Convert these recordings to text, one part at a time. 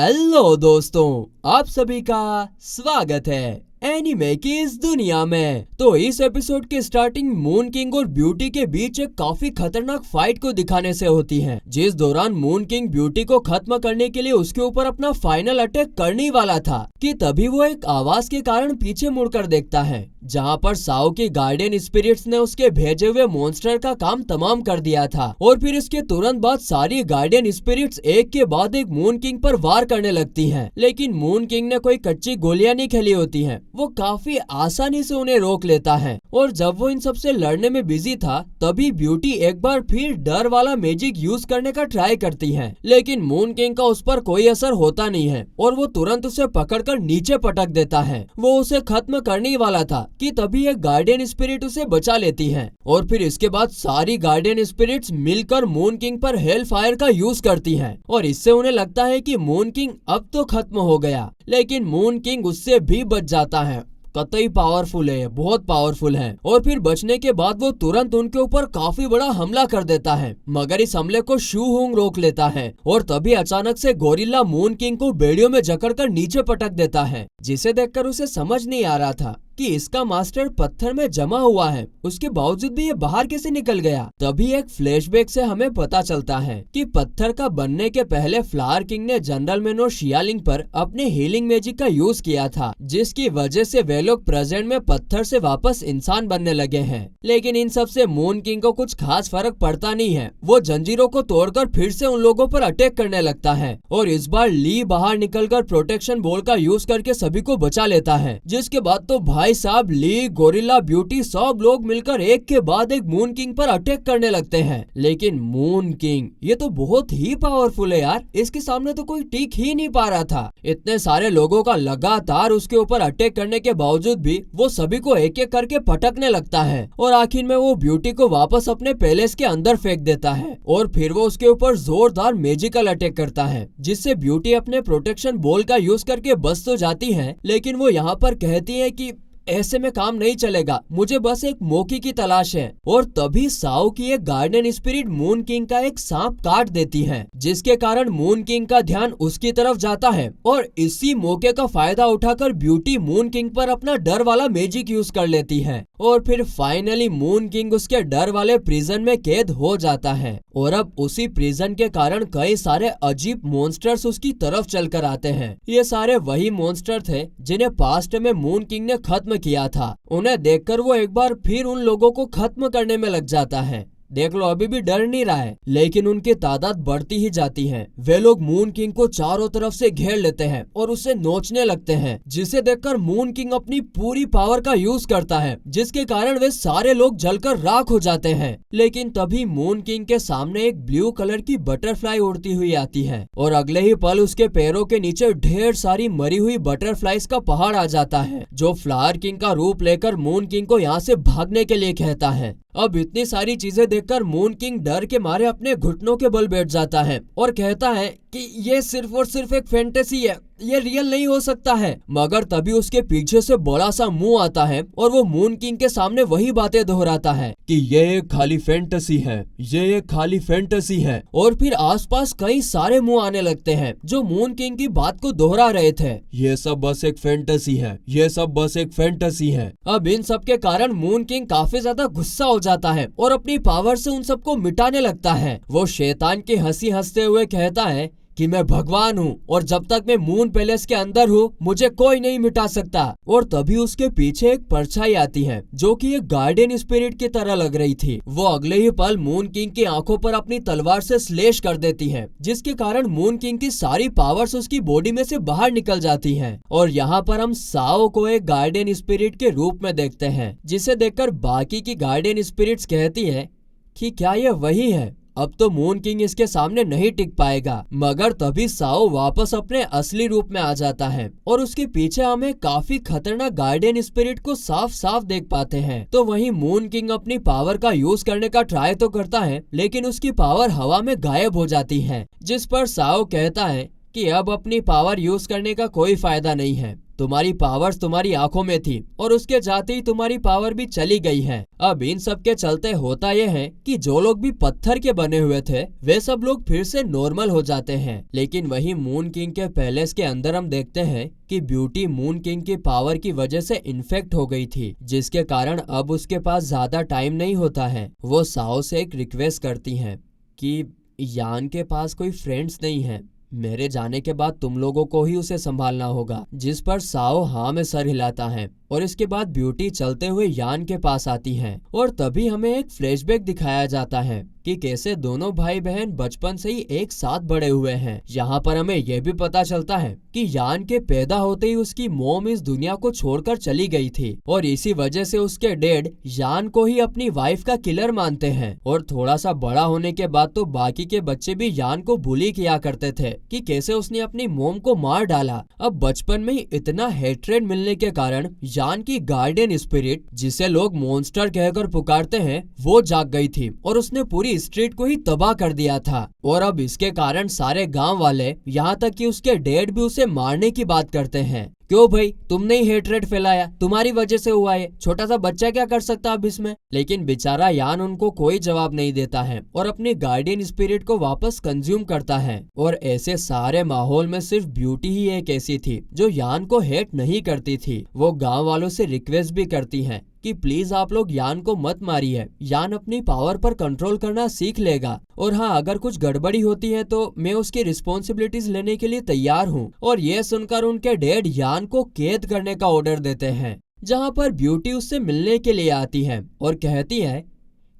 Hello दोस्तों, आप सभी का स्वागत है एनीमे की इस दुनिया में। तो इस एपिसोड के स्टार्टिंग मून किंग और ब्यूटी के बीच एक काफी खतरनाक फाइट को दिखाने से होती है, जिस दौरान मून किंग ब्यूटी को खत्म करने के लिए उसके ऊपर अपना फाइनल अटैक करने ही वाला था कि तभी वो एक आवाज के कारण पीछे मुड़कर देखता है, जहाँ पर साओ की गार्डियन स्पिरिट्स ने उसके भेजे हुए मॉन्स्टर का काम तमाम कर दिया था। और फिर इसके तुरंत बाद सारी गार्डियन स्पिरिट्स एक के बाद एक मून किंग पर वार करने लगती हैं। लेकिन मून किंग ने कोई कच्ची गोलियां नहीं खेली होती हैं, वो काफी आसानी से उन्हें रोक लेता है। और जब वो इन सब से लड़ने में बिजी था तभी ब्यूटी एक बार फिर डर वाला मैजिक यूज करने का ट्राई करती है, लेकिन मून किंग का उस पर कोई असर होता नहीं है और वो तुरंत उसे पकड़कर नीचे पटक देता है। वो उसे खत्म करने ही वाला था कि तभी एक गार्डियन स्पिरिट उसे बचा लेती है और फिर इसके बाद सारी गार्डियन स्पिरिट्स मिलकर मून किंग पर हेल फायर का यूज करती हैं और इससे उन्हें लगता है कि मून किंग अब तो खत्म हो गया, लेकिन मून किंग उससे भी बच जाता है। कतई पावरफुल है, बहुत पावरफुल है। और फिर बचने के बाद वो तुरंत उनके ऊपर काफी बड़ा हमला कर देता है, मगर इस हमले को शू होंग रोक लेता है और तभी अचानक से गोरिल्ला मून किंग को बेड़ियों में जकड़कर नीचे पटक देता है, जिसे देखकर उसे समझ नहीं आ रहा था कि इसका मास्टर पत्थर में जमा हुआ है, उसके बावजूद भी ये बाहर कैसे निकल गया। तभी एक फ्लैशबैक से हमें पता चलता है कि पत्थर का बनने के पहले फ्लावर किंग ने जनरल मैन और शियालिंग पर अपने हीलिंग मैजिक का यूज किया था, जिसकी वजह से वे लोग प्रेजेंट में पत्थर से वापस इंसान बनने लगे हैं। लेकिन इन सब से मून किंग को कुछ खास फर्क पड़ता नहीं है, वो जंजीरों को तोड़कर फिर से उन लोगों पर अटैक करने लगता है और इस बार ली बाहर निकलकर प्रोटेक्शन बॉल का यूज करके सभी को बचा लेता है। जिसके बाद तो भाई साहब ली, गोरिल्ला, ब्यूटी सब लोग मिलकर एक के बाद एक मून किंग पर अटैक करने लगते हैं। लेकिन मून किंग ये तो बहुत ही पावरफुल है यार, इसके सामने तो कोई टिक ही नहीं पा रहा था। इतने सारे लोगों का लगातार उसके ऊपर अटैक करने के बावजूद भी वो सभी को एक एक करके पटकने लगता है और आखिर में वो ब्यूटी को वापस अपने पैलेस के अंदर फेंक देता है और फिर वो उसके ऊपर जोरदार मैजिकल अटैक करता है, जिससे ब्यूटी अपने प्रोटेक्शन बॉल का यूज करके बच तो जाती है, लेकिन वो यहाँ पर कहती है कि ऐसे में काम नहीं चलेगा, मुझे बस एक मौके की तलाश है। और तभी साओ की एक गार्डियन स्पिरिट मून किंग का एक सांप काट देती है, जिसके कारण मून किंग का ध्यान उसकी तरफ जाता है और इसी मौके का फायदा उठाकर ब्यूटी मून किंग पर अपना डर वाला मैजिक यूज कर लेती है और फिर फाइनली मून किंग उसके डर वाले प्रिजन में कैद हो जाता है। और अब उसी प्रिजन के कारण कई सारे अजीब मॉन्स्टर्स उसकी तरफ चलकर आते हैं। ये सारे वही मॉन्स्टर थे जिन्हें पास्ट में मून किंग ने खत्म किया था। उन्हें देखकर वो एक बार फिर उन लोगों को खत्म करने में लग जाता है। देख लो, अभी भी डर नहीं रहा है, लेकिन उनकी तादाद बढ़ती ही जाती है। वे लोग मून किंग को चारों तरफ से घेर लेते हैं और उसे नोचने लगते हैं, जिसे देखकर मून किंग अपनी पूरी पावर का यूज करता है, जिसके कारण वे सारे लोग जलकर राख हो जाते हैं। लेकिन तभी मून किंग के सामने एक ब्लू कलर की बटरफ्लाई उड़ती हुई आती है और अगले ही पल उसके पैरों के नीचे ढेर सारी मरी हुई बटरफ्लाईज का पहाड़ आ जाता है, जो फ्लावर किंग का रूप लेकर मून किंग को यहाँ से भागने के लिए कहता है। अब इतनी सारी चीजें देखकर मून किंग डर के मारे अपने घुटनों के बल बैठ जाता है और कहता है कि ये सिर्फ और सिर्फ एक फैंटेसी है, ये रियल नहीं हो सकता है। मगर तभी उसके पीछे से बड़ा सा मुंह आता है और वो मून किंग के सामने वही बातें दोहराता है कि ये एक खाली फैंटेसी है, ये एक खाली फैंटेसी है। और फिर आसपास कई सारे मुंह आने लगते हैं जो मून किंग की बात को दोहरा रहे थे, ये सब बस एक फैंटेसी है, ये सब बस एक फैंटेसी है। अब इन सब के कारण मून किंग काफी ज्यादा गुस्सा हो जाता है और अपनी पावर से उन सबको मिटाने लगता है। वो शैतान की हंसी हंसते हुए कहता है कि मैं भगवान हूँ और जब तक मैं मून पैलेस के अंदर हूँ मुझे कोई नहीं मिटा सकता। और तभी उसके पीछे एक परछाई आती है जो कि एक गार्डियन स्पिरिट की तरह लग रही थी। वो अगले ही पल मून किंग की आंखों पर अपनी तलवार से स्लेश कर देती है, जिसके कारण मून किंग की सारी पावर्स उसकी बॉडी में से बाहर निकल जाती हैं। और यहाँ पर हम साओ को एक गार्डियन स्पिरिट के रूप में देखते हैं, जिसे देखकर बाकी की गार्डियन स्पिरिट्स कहती है कि क्या ये वही है, अब तो मून किंग इसके सामने नहीं टिक पाएगा। मगर तभी साओ वापस अपने असली रूप में आ जाता है और उसके पीछे हमें काफी खतरनाक गार्डियन स्पिरिट को साफ साफ देख पाते हैं। तो वहीं मून किंग अपनी पावर का यूज करने का ट्राई तो करता है, लेकिन उसकी पावर हवा में गायब हो जाती है, जिस पर साओ कहता है कि अब अपनी पावर यूज करने का कोई फायदा नहीं है, तुम्हारी पावर्स तुम्हारी आंखों में थी और उसके जाते ही तुम्हारी पावर भी चली गई है। अब इन सब के चलते होता यह है कि जो लोग भी पत्थर के बने हुए थे वे सब लोग फिर से नॉर्मल हो जाते हैं। लेकिन वही मून किंग के पैलेस के अंदर हम देखते हैं कि ब्यूटी मून किंग की पावर की वजह से इन्फेक्ट हो गई थी, जिसके कारण अब उसके पास ज्यादा टाइम नहीं होता है। वो साओ से एक रिक्वेस्ट करती है कि यान के पास कोई फ्रेंड्स नहीं है, मेरे जाने के बाद तुम लोगों को ही उसे संभालना होगा। जिस पर साओ हाँ में सर हिलाता है और इसके बाद ब्यूटी चलते हुए यान के पास आती है और तभी हमें एक फ्लैशबैक दिखाया जाता है कि कैसे दोनों भाई बहन बचपन से ही एक साथ बड़े हुए हैं। यहाँ पर हमें यह भी पता चलता है कि यान के पैदा होते ही उसकी मॉम इस दुनिया को छोड़कर चली गई थी और इसी वजह से उसके डैड यान को ही अपनी वाइफ का किलर मानते हैं। और थोड़ा सा बड़ा होने के बाद तो बाकी के बच्चे भी यान को बुली किया करते थे कि कैसे उसने अपनी मॉम को मार डाला। अब बचपन में ही इतना हेट्रेड मिलने के कारण यान की गार्डियन स्पिरिट, जिसे लोग मॉन्स्टर कहकर पुकारते हैं, वो जाग गई थी और उसने पूरी स्ट्रीट को ही तबाह कर दिया था। और अब इसके कारण सारे गांव वाले, यहाँ तक कि उसके डैड भी उसे मारने की बात करते हैं। क्यों भाई, तुमने ही हेट्रेड फैलाया, तुम्हारी वजह से हुआ है, छोटा सा बच्चा क्या कर सकता अब इसमें। लेकिन बेचारा यान उनको कोई जवाब नहीं देता है और अपनी गार्डियन स्पिरिट को वापस कंज्यूम करता है। और ऐसे सारे माहौल में सिर्फ ब्यूटी ही एक ऐसी थी जो यान को हेट नहीं करती थी। वो गांव वालों से रिक्वेस्ट भी करती है कि प्लीज आप लोग यान को मत मारिए, यान अपनी पावर पर कंट्रोल करना सीख लेगा और हाँ, अगर कुछ गड़बड़ी होती है तो मैं उसकी रिस्पॉन्सिबिलिटीज लेने के लिए तैयार हूँ। और ये सुनकर उनके डैड यान को कैद करने का ऑर्डर देते हैं, जहाँ पर ब्यूटी उससे मिलने के लिए आती है और कहती है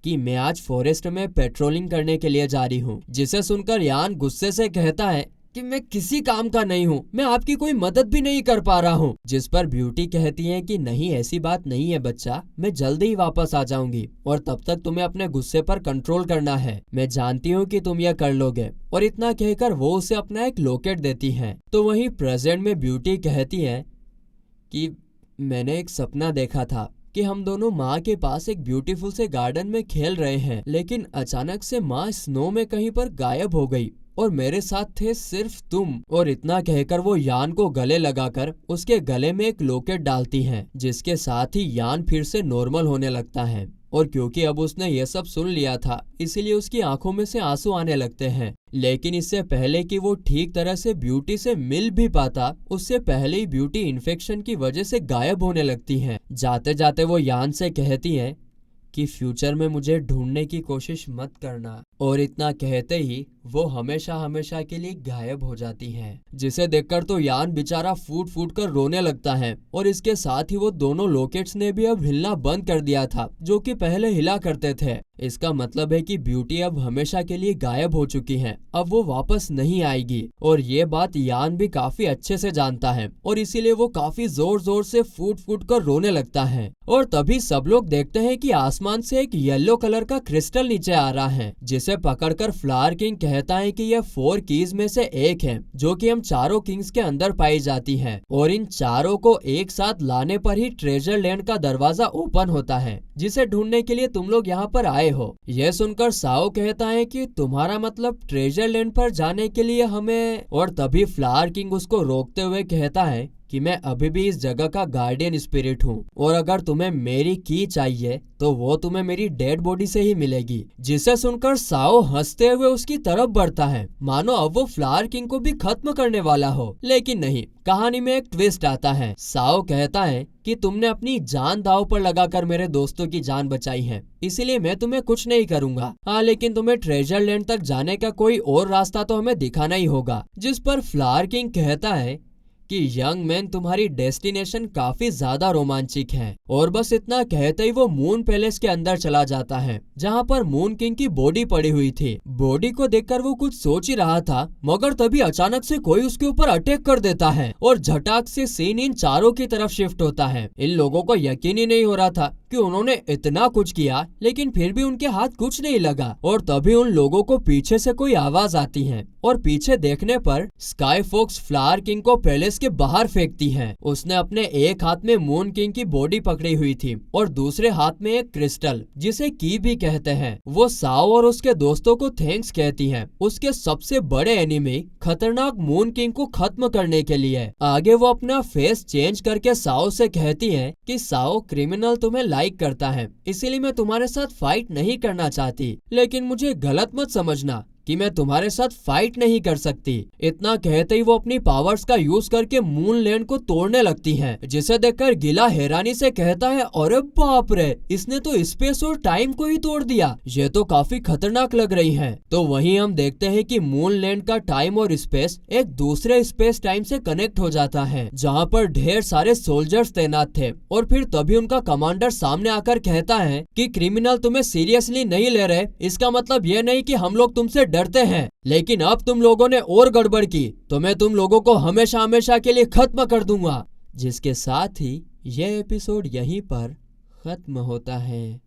कि मैं आज फॉरेस्ट में पेट्रोलिंग करने के लिए जा रही हूँ। जिसे सुनकर यान गुस्से से कहता है कि मैं किसी काम का नहीं हूँ, मैं आपकी कोई मदद भी नहीं कर पा रहा हूँ। जिस पर ब्यूटी कहती है कि नहीं, ऐसी बात नहीं है बच्चा, मैं जल्दी ही वापस आ जाऊंगी और तब तक तुम्हें अपने गुस्से पर कंट्रोल करना है, मैं जानती हूँ कि तुम यह कर लोगे। और इतना कहकर वो उसे अपना एक लॉकेट देती है। तो वहीं प्रेजेंट में ब्यूटी कहती है कि मैंने एक सपना देखा था कि हम दोनों माँ के पास एक ब्यूटीफुल से गार्डन में खेल रहे हैं, लेकिन अचानक से माँ स्नो में कहीं पर गायब हो गई और मेरे साथ थे सिर्फ तुम। और इतना कहकर वो यान को गले लगाकर उसके गले में एक लॉकेट डालती हैं, जिसके साथ ही यान फिर से नॉर्मल होने लगता है। और क्योंकि अब उसने ये सब सुन लिया था, इसीलिए उसकी आंखों में से आंसू आने लगते हैं। लेकिन इससे पहले कि वो ठीक तरह से ब्यूटी से मिल भी पाता, उससे पहले ही ब्यूटी इन्फेक्शन की वजह से गायब होने लगती है। जाते जाते वो यान से कहती है कि फ्यूचर में मुझे ढूंढने की कोशिश मत करना। और इतना कहते ही वो हमेशा हमेशा के लिए गायब हो जाती हैं, जिसे देखकर तो यान बेचारा फूट फूट कर रोने लगता है। और इसके साथ ही वो दोनों लॉकेट्स ने भी अब हिलना बंद कर दिया था, जो कि पहले हिला करते थे। इसका मतलब है कि ब्यूटी अब हमेशा के लिए गायब हो चुकी है, अब वो वापस नहीं आएगी। और ये बात यान भी काफी अच्छे से जानता है और इसीलिए वो काफी जोर जोर से फूट फूट कर रोने लगता है। और तभी सब लोग देखते हैं कि आसमान से एक येलो कलर का क्रिस्टल नीचे आ रहा है, जिसे पकड़कर फ्लावर किंग कहता है कि यह 4 कीज में से एक है, जो कि हम चारों किंग्स के अंदर पाई जाती है। और इन चारों को एक साथ लाने पर ही ट्रेजर लैंड का दरवाजा ओपन होता है, जिसे ढूंढने के लिए तुम लोग यहाँ पर आए हो। यह सुनकर साओ कहता है कि तुम्हारा मतलब ट्रेजर लैंड पर जाने के लिए हमें। और तभी फ्लावर किंग उसको रोकते हुए कहता है कि मैं अभी भी इस जगह का गार्डियन स्पिरिट हूँ और अगर तुम्हें मेरी की चाहिए तो वो तुम्हें मेरी डेड बॉडी से ही मिलेगी। जिसे सुनकर साओ हंसते हुए उसकी तरफ बढ़ता है, मानो अब वो फ्लावर किंग को भी खत्म करने वाला हो। लेकिन नहीं, कहानी में एक ट्विस्ट आता है। साओ कहता है कि तुमने अपनी जान दांव पर लगाकर मेरे दोस्तों की जान बचाई है, इसीलिए मैं तुम्हें कुछ नहीं करूंगा। हाँ, लेकिन तुम्हें ट्रेजर लैंड तक जाने का कोई और रास्ता तो हमें दिखाना ही होगा। जिस पर फ्लावर किंग कहता है कि यंग मैन, तुम्हारी डेस्टिनेशन काफी ज्यादा रोमांचिक है। और बस इतना कहते ही वो मून पैलेस के अंदर चला जाता है, जहाँ पर मून किंग की बॉडी पड़ी हुई थी। बॉडी को देखकर वो कुछ सोच ही रहा था, मगर तभी अचानक से कोई उसके ऊपर अटैक कर देता है और झटाक से सीन इन चारों की तरफ शिफ्ट होता है। इन लोगों को यकीन ही नहीं हो रहा था कि उन्होंने इतना कुछ किया लेकिन फिर भी उनके हाथ कुछ नहीं लगा। और तभी उन लोगों को पीछे से कोई आवाज आती है और पीछे देखने पर स्काई फॉक्स फ्लावर किंग को पैलेस के बाहर फेंकती है। उसने अपने एक हाथ में मून किंग की बॉडी पकड़ी हुई थी और दूसरे हाथ में एक क्रिस्टल जिसे की भी कहते हैं। वो साओ और उसके दोस्तों को थैंक्स कहती है उसके सबसे बड़े एनिमी खतरनाक मून किंग को खत्म करने के लिए। आगे वो अपना फेस चेंज करके साओ से कहती है कि साओ, क्रिमिनल तुम्हें लाइक करता है, इसीलिए मैं तुम्हारे साथ फाइट नहीं करना चाहती, लेकिन मुझे गलत मत समझना कि मैं तुम्हारे साथ फाइट नहीं कर सकती। इतना कहते ही वो अपनी पावर्स का यूज करके मून लैंड को तोड़ने लगती है, जिसे देखकर गिला हैरानी से कहता है, अरे बाप रे, इसने तो स्पेस और टाइम को ही तोड़ दिया, ये तो काफी खतरनाक लग रही है। तो वहीं हम देखते हैं कि मून लैंड का टाइम और स्पेस एक दूसरे स्पेस टाइम से कनेक्ट हो जाता है, जहाँ पर ढेर सारे सोल्जर्स तैनात थे। और फिर तभी उनका कमांडर सामने आकर कहता है कि क्रिमिनल तुम्हें सीरियसली नहीं ले रहे, इसका मतलब ये नहीं कि हम लोग तुमसे डरते हैं, लेकिन अब तुम लोगों ने और गड़बड़ की तो मैं तुम लोगों को हमेशा हमेशा के लिए खत्म कर दूंगा। जिसके साथ ही यह एपिसोड यहीं पर खत्म होता है।